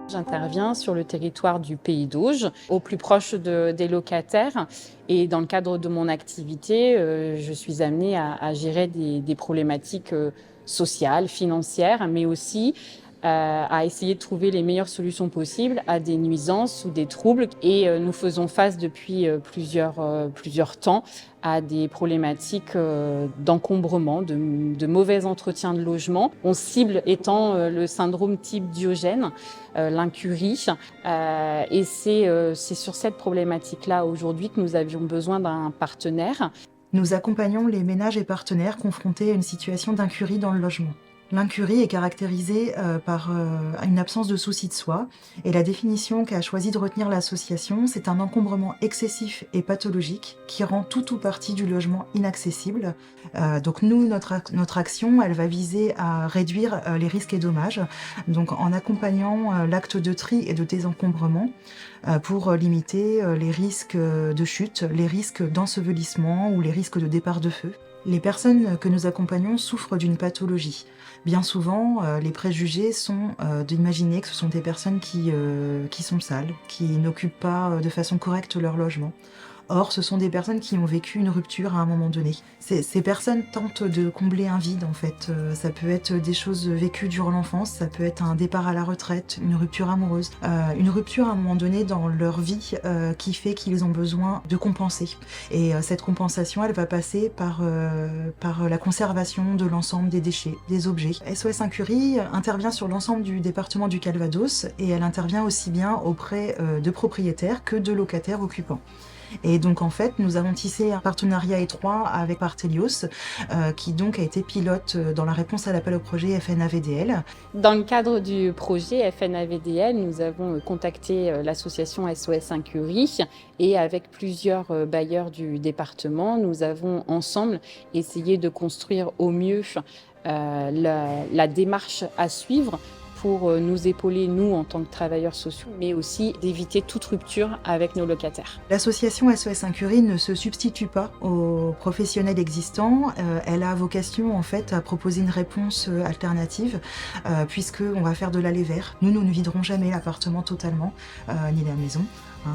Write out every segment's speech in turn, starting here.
J'interviens sur le territoire du Pays d'Auge, au plus proche des locataires. Et dans le cadre de mon activité, je suis amenée à gérer des problématiques sociales, financières, mais aussi à essayer de trouver les meilleures solutions possibles à des nuisances ou des troubles. Et nous faisons face depuis plusieurs temps à des problématiques d'encombrement, de mauvais entretien de logement. On cible étant le syndrome type Diogène, l'incurie. Et c'est sur cette problématique-là aujourd'hui que nous avions besoin d'un partenaire. Nous accompagnons les ménages et partenaires confrontés à une situation d'incurie dans le logement. L'incurie est caractérisée par une absence de souci de soi, et la définition qu'a choisi de retenir l'association, c'est un encombrement excessif et pathologique qui rend tout ou partie du logement inaccessible. Donc nous, notre action, elle va viser à réduire les risques et dommages, donc en accompagnant l'acte de tri et de désencombrement pour limiter les risques de chute, les risques d'ensevelissement ou les risques de départ de feu. Les personnes que nous accompagnons souffrent d'une pathologie. Bien souvent, les préjugés sont d'imaginer que ce sont des personnes qui sont sales, qui n'occupent pas de façon correcte leur logement. Or, ce sont des personnes qui ont vécu une rupture à un moment donné. Ces personnes tentent de combler un vide, en fait. Ça peut être des choses vécues durant l'enfance, ça peut être un départ à la retraite, une rupture amoureuse. Une rupture à un moment donné dans leur vie qui fait qu'ils ont besoin de compenser. Et cette compensation, elle va passer par la conservation de l'ensemble des déchets, des objets. SOS Incurie intervient sur l'ensemble du département du Calvados et elle intervient aussi bien auprès de propriétaires que de locataires occupants. Et donc en fait, nous avons tissé un partenariat étroit avec Partelios, qui donc a été pilote dans la réponse à l'appel au projet FNAVDL. Dans le cadre du projet FNAVDL, nous avons contacté l'association SOS Incurie et avec plusieurs bailleurs du département, nous avons ensemble essayé de construire au mieux la démarche à suivre pour nous épauler, nous, en tant que travailleurs sociaux, mais aussi d'éviter toute rupture avec nos locataires. L'association SOS Incurie ne se substitue pas aux professionnels existants. Elle a vocation, en fait, à proposer une réponse alternative, puisqu'on va faire de l'aller vers. Nous ne viderons jamais l'appartement totalement, ni la maison.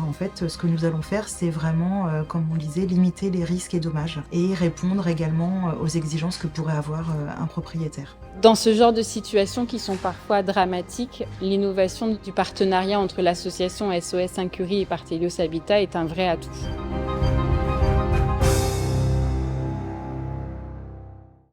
En fait, ce que nous allons faire, c'est vraiment, comme on le disait, limiter les risques et dommages et répondre également aux exigences que pourrait avoir un propriétaire. Dans ce genre de situations qui sont parfois dramatiques, l'innovation du partenariat entre l'association SOS Incurie et Partelios Habitat est un vrai atout.